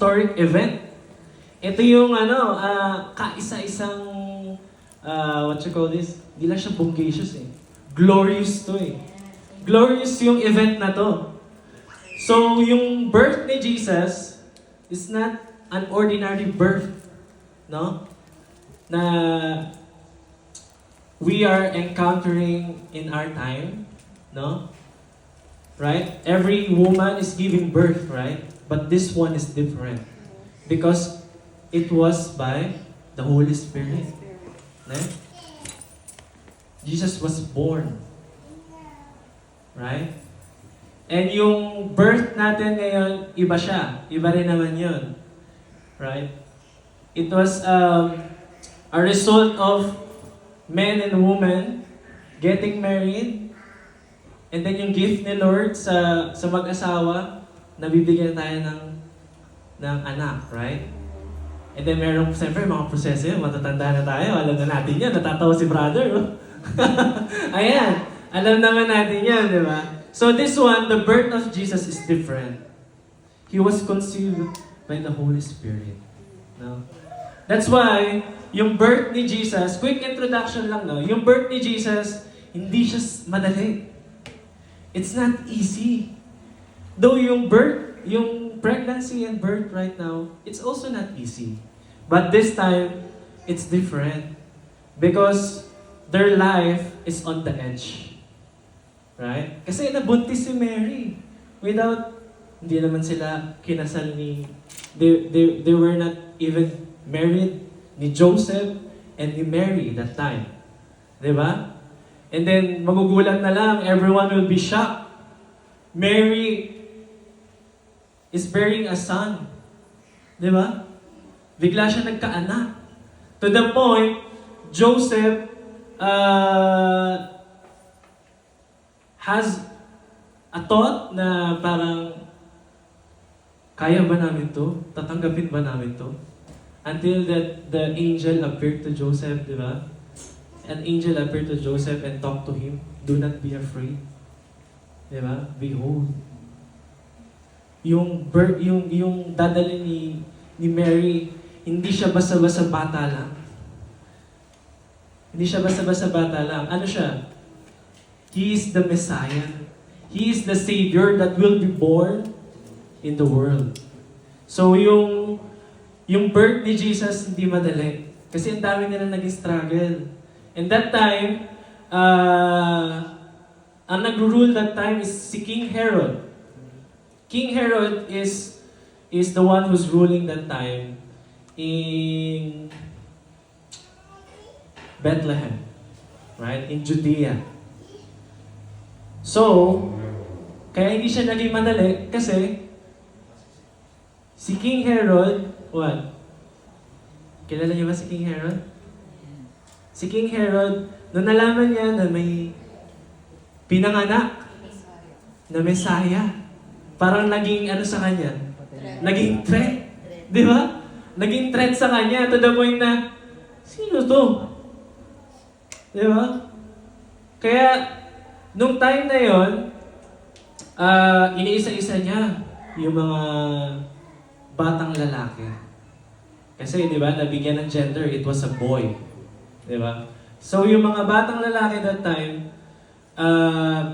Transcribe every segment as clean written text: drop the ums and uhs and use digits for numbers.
historic event. Ito yung kaisa-isang, what you call this? Di lang siya bodacious eh. Glorious to eh. Glorious yung event na to. So, yung birth ni Jesus is not an ordinary birth. No? Na we are encountering in our time. No? Right? Every woman is giving birth, right? But this one is different. Because it was by the Holy Spirit. Right? Jesus was born. Right? And yung birth natin ngayon, iba siya. Iba rin naman yun. Right? It was a result of men and women getting married. And then yung gift ni Lord sa mag-asawa, nabibigyan tayo ng anak, right? And then meron siyempre mga proseso yun, matatanda na tayo, alam na natin yan, natatawa si brother, no? Ayan, alam naman natin yan, di ba? So this one, the birth of Jesus is different. He was conceived by the Holy Spirit. No? That's why, yung birth ni Jesus, quick introduction lang, no? Yung birth ni Jesus, hindi siya madali. It's not easy. Though yung birth, yung pregnancy and birth right now, it's also not easy. But this time, it's different. Because their life is on the edge. Right? Kasi nabuntis si Mary. Hindi naman sila kinasal ni, they were not even married ni Joseph and ni Mary that time. Diba? And then, magugulat na lang, everyone will be shocked. Mary is bearing a son. Diba? Bigla siya nagkaanak. To the point, Joseph has a thought na parang, kaya ba namin to? Tatanggapin ba namin to? Until that the angel appeared to Joseph, di ba? An angel appeared to Joseph and talked to him, do not be afraid. Di ba? Behold. Yung dadali ni Mary, hindi siya basta-basta bata lang. Hindi siya basta-basta bata lang. Ano siya? He is the Messiah. He is the Savior that will be born in the world. So yung birth ni Jesus hindi madali. Kasi ang dami nila naging struggle. And that time, ang nag-rule that time is si King Herod. King Herod is the one who's ruling that time in Bethlehem, right? In Judea. So, kaya hindi siya naging madali kasi si King Herod, what? Kilala niyo ba si King Herod? Si King Herod, nung nalaman niya na may pinanganak na Messiah, parang naging ano sa kanya? Naging threat. Di ba? Naging threat sa kanya to the point na, sino to? Di ba? Kaya, nung time na yon, iniisa-isa niya yung mga batang lalaki. Kasi, di ba, nabigyan ng gender, it was a boy. Di ba? So, yung mga batang lalaki that time,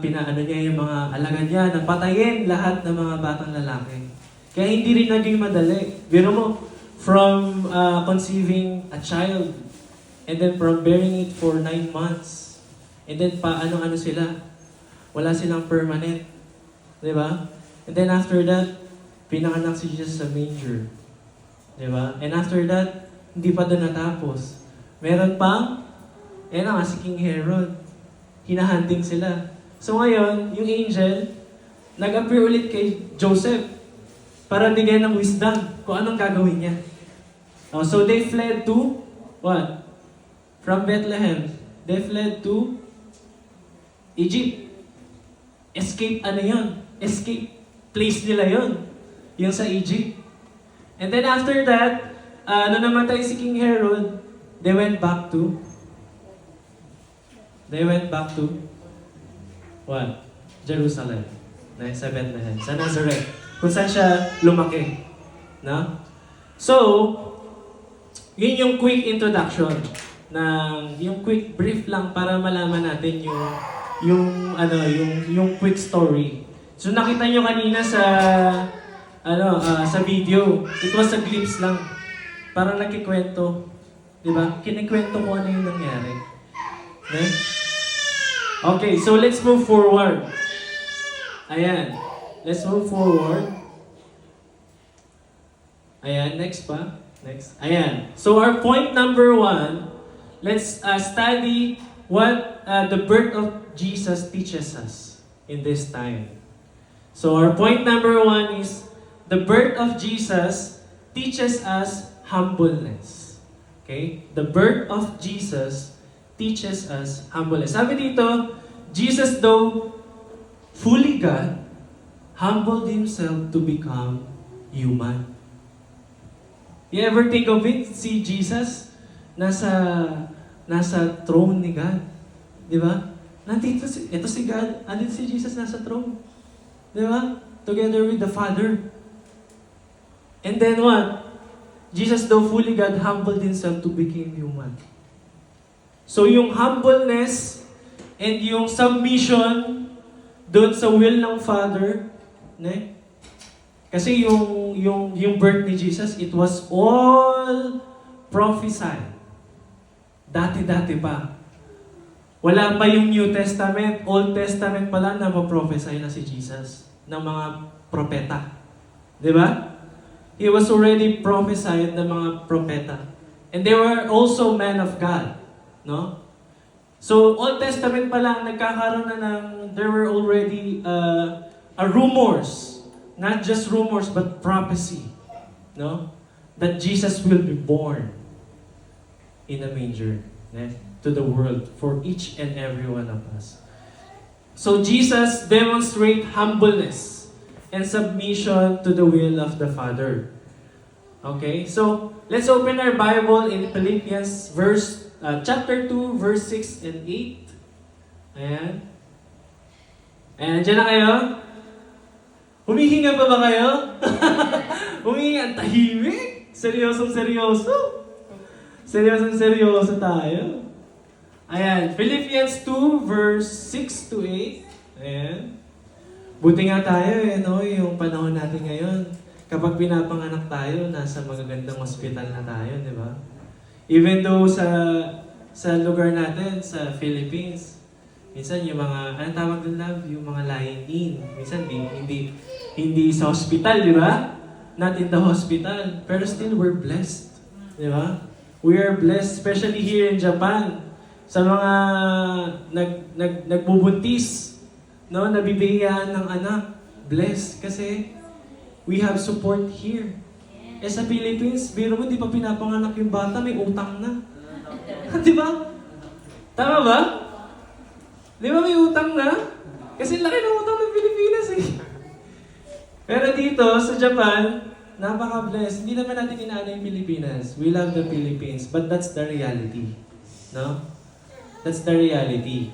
pinaano niya yung mga alagad niya, napatayin lahat ng mga batang lalaki. Kaya hindi rin naging madali. Biro mo, from conceiving a child, and then from bearing it for 9 months, and then ano sila, wala silang permanent. Di ba? And then after that, pinanganak si Jesus sa manger. Di ba? And after that, hindi pa doon natapos. Meron pang, si King Herod. Hinahunting sila. So ngayon, yung angel, nag-appear ulit kay Joseph para bigyan ng wisdom kung anong gagawin niya. So they fled to, what? From Bethlehem. They fled to Egypt. Escape yun? Escape place nila yun. Yung sa Egypt. And then after that, nung namatay si King Herod, they went back to what? Jerusalem. Sa Bethlehem. Sa Nazareth. Kung saan siya lumaki. No? So, yun yung quick introduction yung quick brief lang para malaman natin yung quick story. So nakita nyo kanina sa video, it was a glimpse lang. Parang nagkikwento, 'di ba? Kinikwento ko ano yung nangyari. Okay? Okay, so let's move forward. Ayan. Let's move forward. Ayan, next pa. Next. Ayan. So our point number 1, let's study what the birth of Jesus teaches us in this time. So our point number 1 is the birth of Jesus teaches us humbleness. Okay? The birth of Jesus teaches us humbleness. Sabi dito, Jesus though fully God, humbled himself to become human. You ever think of it? Si Jesus, nasa throne ni God. Di ba? Ito si God, andito si Jesus nasa throne. Di ba? Together with the Father. And then what? Jesus, though fully God, humbled himself to become human. So yung humbleness and yung submission doon sa will ng Father, ne? Kasi yung birth ni Jesus, it was all prophesied. Dati-dati pa. Wala pa yung New Testament, Old Testament pa lang na ma-prophesy na si Jesus ng mga propeta. Di ba? He was already prophesied ng mga propeta. And they were also men of God. No? So, Old Testament pa lang, nagkakaroon na there were already rumors. Not just rumors, but prophecy. No? That Jesus will be born in a manger to the world for each and every one of us. So Jesus demonstrates humbleness and submission to the will of the Father. Okay, so let's open our Bible in Philippians chapter 2, verse 6 and 8. Ayan. Ayan, dyan na kayo. Humihinga pa ba kayo? Humihinga, tahimik. Seryosong seryoso. Seryosong seryoso tayo. Ayan, Philippians 2, verse 6 to 8. Ayan. Buti nga tayo, no, yung panahon natin ngayon. Kapag pinapanganak tayo, nasa magagandang hospital na tayo, di ba? Even though sa lugar natin, sa Philippines, minsan yung mga, anong tawag doon, love? Yung mga lying-in. Minsan hindi sa hospital, di ba? Not in the hospital. Pero still, we're blessed. Di ba? We are blessed, especially here in Japan. Sa mga nagbubuntis, no, nabibigyan ng anak. Blessed kasi we have support here. Eh sa Philippines, biro mo, di pa pinapanganak yung bata, may utang na. Di ba? Tama ba? Di ba may utang na? Kasi laki ng utang ng Pilipinas eh. Pero dito, sa Japan, napaka-blessed. Hindi naman natin inaano yung Pilipinas. We love the Philippines, but that's the reality. No? That's the reality.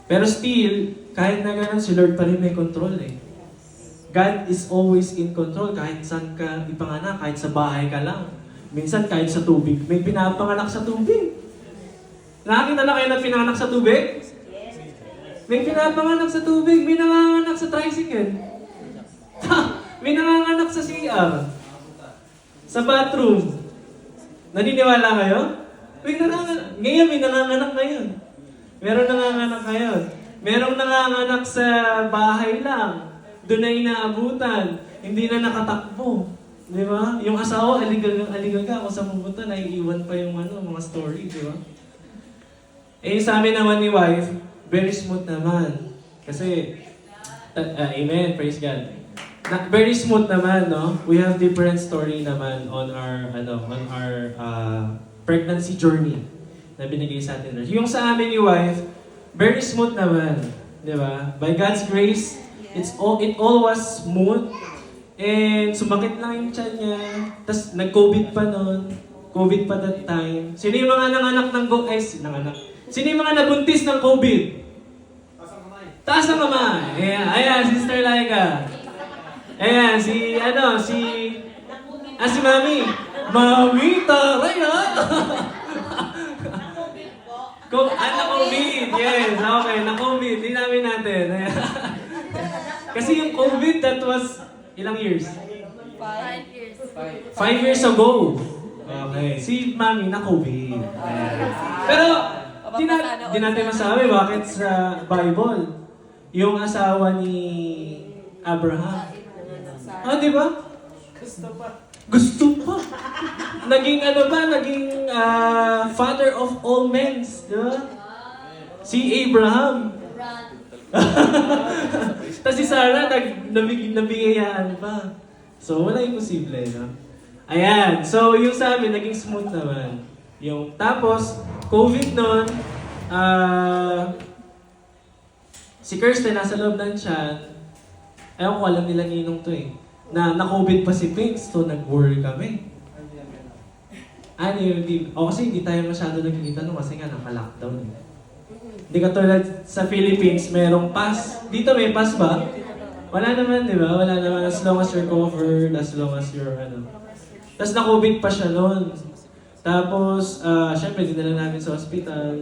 Pero still, kahit na ganun, si Lord pa rin may control eh. God is always in control kahit saan ka ipanganak, kahit sa bahay ka lang. Minsan kahit sa tubig, may pinapanganak sa tubig. Nakakita na kayo na pinanganak sa tubig? May pinapanganak sa tubig, may nanganganak sa tricycle. May nanganganak sa CR. Sa bathroom. Naniniwala kayo? Ngayon may nanganganak ngayon. Meron nanganganak ngayon. Merong nanganganak sa bahay lang. Doon na inaabutan. Hindi na nakatakbo. Di ba? Yung asawa, aligaga ako sa pupunta, naiiwan pa yung mga story, di ba? Eh, sa amin naman ni wife, very smooth naman. Kasi, amen, praise God. Very smooth naman, no? We have different story naman on our pregnancy journey na binigay sa atin. Yung sa amin ni wife, very smooth naman, di ba? By God's grace, it all was smooth. And sumakit lang yung tiyan niya. Tapos nag-COVID pa noon. COVID pa that time. Sino yung mga nanganak ng Sino yung mga nabuntis ng COVID? Taas ang kamay. Ayan, Sister Laika. Ayan, Ah, si Mami. Mami, taray ha! Na-COVID. Yes, okay, na-COVID. Linawin natin. Ayan. Kasi yung COVID, that was ilang years? 5 years. 5 years ago. Okay. Si Mami na-COVID. Ayan. Pero, di natin masabi bakit sa Bible, yung asawa ni Abraham. Ah, di ba? Gusto pa. Naging ano ba? Naging father of all men. Di ba? Si Abraham. Tapos si Sarah, nabigayaan pa. So, wala imposible, no? Ayan. So, yung sa amin, naging smooth naman. Tapos, COVID nun, si Kirsten nasa loob ng tiyan. Ewan ko, alam nila ninong to eh. Na-COVID pa si Pinks, so nag-worry kami. Kasi hindi tayo masyado nagkikita nung kasi nga naka-lockdown eh. Hindi katulad sa Philippines, merong pass. Dito may pass ba? Wala naman, di ba? Wala naman as long as you're covered, as long as you're ano. Tapos na-COVID pa siya noon. Tapos, syempre, dinala namin sa hospital.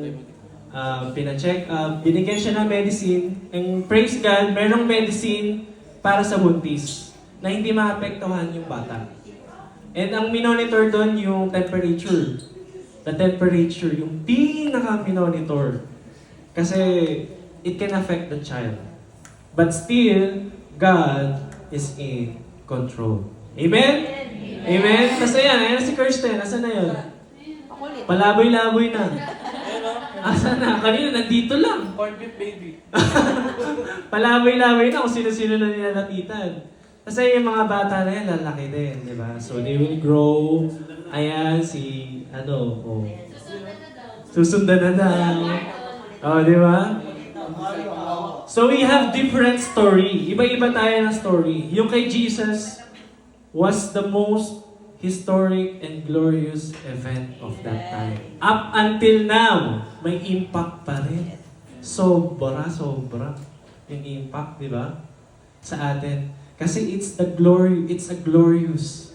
Pina-check up. Binigyan siya ng medicine. And praise God, merong medicine para sa buntis na hindi maapektuhan yung bata. And ang minonitor doon yung temperature. The temperature, yung pinaka-minonitor. Kasi it can affect the child. But still, God is in control. Amen? Amen? Kasi ayan si Kirsten. Asan na yun? Palaboy-laboy na. Asan na? Kanina, nandito lang. Corned beef baby. Palaboy-laboy na kung sino-sino na nilalapitan. Kasi yung mga bata na yan, lalaki din, di ba? So they will grow. Ayan, susundan na daw. Oh, di ba? So we have different story. Iba-iba tayo ng story. Yung kay Jesus was the most historic and glorious event of that time. Up until now, may impact pa rin. Sobra yung impact, di ba? Sa atin. Kasi it's a glorious.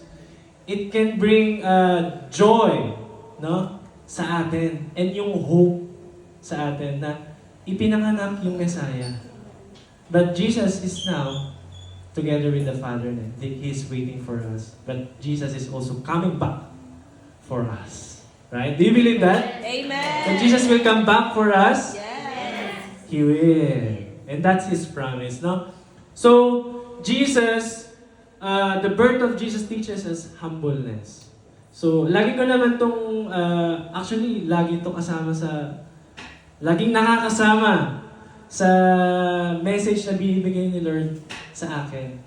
It can bring joy, no? Sa atin. And yung hope sa atin na ipinanganak yung Messiah. But Jesus is now together with the Father. He is waiting for us. But Jesus is also coming back for us. Right? Do you believe that? Amen. That Jesus will come back for us? Yes. He will. And that's His promise, no? So, Jesus, the birth of Jesus teaches us humbleness. So, lagi ko naman tong, actually, lagi ito kasama laging nakakasama sa message na binibigay ni Lord sa akin.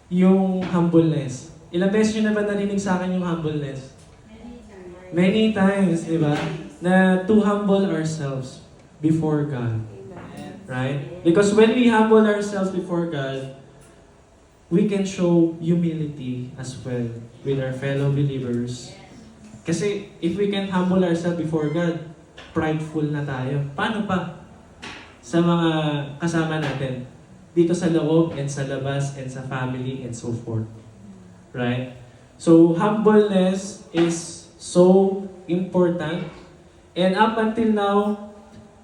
Yung humbleness. Ilang beses nyo na ba narinig sa akin yung humbleness? Many times, di ba? Na to humble ourselves before God. Right? Because when we humble ourselves before God, we can show humility as well with our fellow believers. Kasi if we can humble ourselves before God, prideful na tayo. Paano pa? Sa mga kasama natin. Dito sa loob and sa labas and sa family and so forth. Right? So, humbleness is so important. And up until now,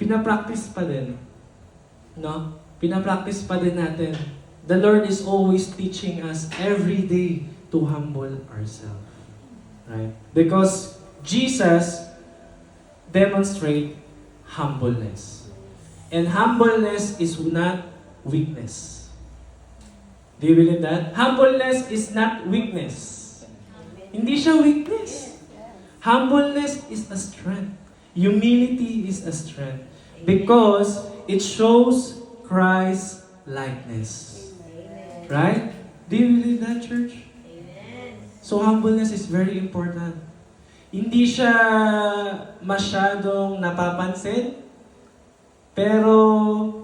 pinapractice pa din. No? Pinapractice pa din natin. The Lord is always teaching us every day to humble ourselves. Right? Because Jesus demonstrates humbleness. And humbleness is not weakness. Do you believe that? Humbleness is not weakness. Hindi siya weakness. Humbleness is a strength. Humility is a strength. Because it shows Christ's likeness. Right? Do you believe that, church? So humbleness is very important. Hindi siya masyadong napapansin, pero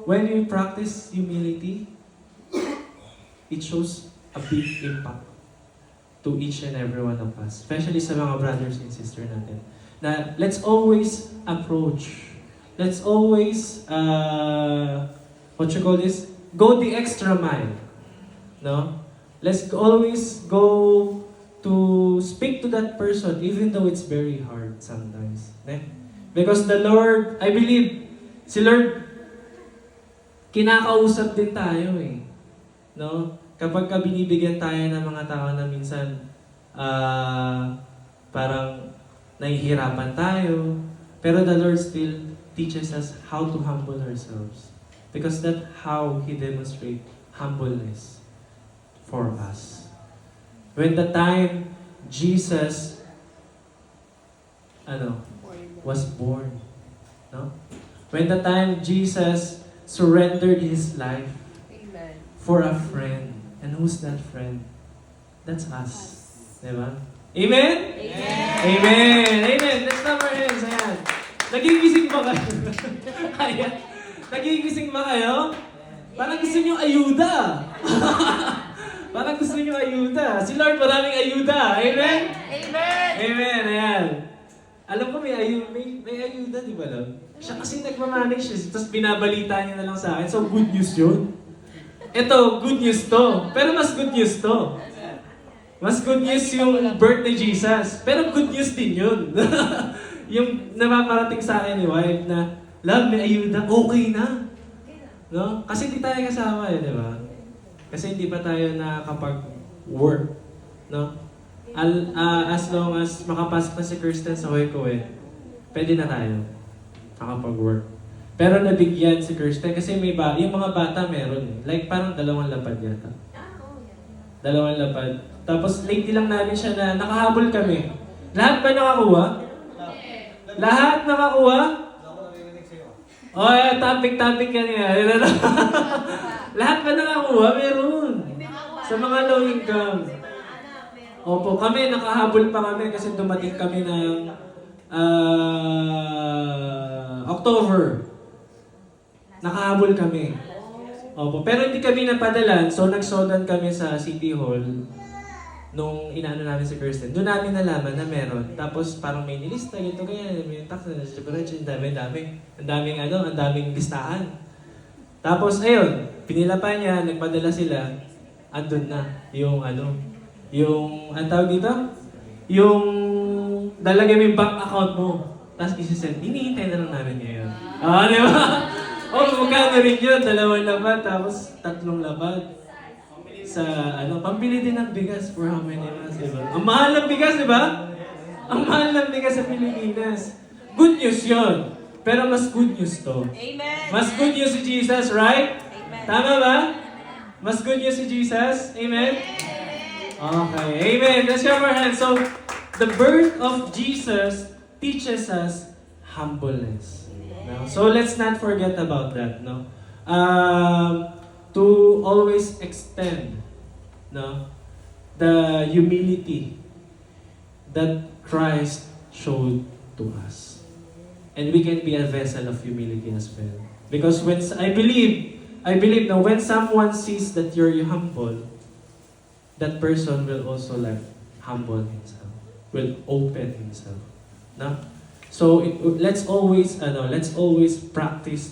when we practice humility, it shows a big impact to each and every one of us, especially sa mga brothers and sisters natin. Na let's always approach, let's always, go the extra mile. No? Let's always go to speak to that person even though it's very hard sometimes. Ne? Because the Lord, I believe, si Lord, kinakausap din tayo eh. No? Kapag ka binibigyan tayo ng mga tao na minsan parang nahihirapan tayo, pero the Lord still teaches us how to humble ourselves. Because that's how He demonstrates humbleness for us. When the time Jesus was born, no? When the time Jesus surrendered His life Amen. for a friend. And who's that friend? That's us. Diba? Amen? Amen. Amen! Amen! Let's clap our hands. Ayan. Nagigising ba kayo? Ayan. Nagigising ba kayo? Parang gusto nyo ayuda. Parang gusto nyo ayuda. Si Lord maraming ayuda. Amen? Amen. Amen. Ayan. Alam ko may ayuda, di ba Lord? Siya kasi nagmamanage siya. Tapos binabalita niya na lang sa akin. So good news yun. Ito, good news to. Pero mas good news to. Mas good news yung birth ni Jesus. Pero good news din yun. Yung napaparating sa akin ni wife na, love, may ayuda, okay na. No? Kasi hindi tayo kasama eh, di ba? Kasi hindi pa tayo nakakapag-work. No? As long as makapasok na si Kirsten sa Hueco pwede na tayo nakapag-work. Pero nabigyan si Kirsten kasi yung mga bata meron eh. Like parang 2 lapad yata. 2 lapad. Tapos late lang namin siya na nakahabol kami. Lahat ba nakakuha? Lahat nakakuha? Oh, topic kanina. Lahat ba nakakuha? Meron. Sa mga low income. Opo, kami nakahabol pa kami kasi dumating kami ng October. Nakahabol kami. Opo, pero hindi kami napadalan, so nagsodan kami sa City Hall nung inaano namin si Kirsten. Doon namin nalaman na meron. Tapos parang may nilista, ganito ganyan, may tax na separation, ang daming listahan. Tapos ayun, pinila pa niya, nagpadala sila, andun na yung ang tawag dito? Yung dalagay mo yung bank account mo. Tapos isisend. Hinihintay na lang namin ngayon. Di ba? Magkano rin yun? 2 lapad, tapos 3 lapad. Sa pambili din ng bigas for how many months, di ba? Ang mahal ng bigas, di ba? Ang mahal ng bigas sa Pilipinas. Good news yun. Pero mas good news to. Amen. Mas good news si Jesus, right? Amen. Tama ba? Mas good news si Jesus? Amen? Okay, amen. Let's clap our hands. So, the birth of Jesus teaches us humbleness. No? So, let's not forget about that. No? To always extend the humility that Christ showed to us. And we can be a vessel of humility as well. Because I believe now when someone sees that you're humble, that person will also humble himself, will open himself. No? So let's always practice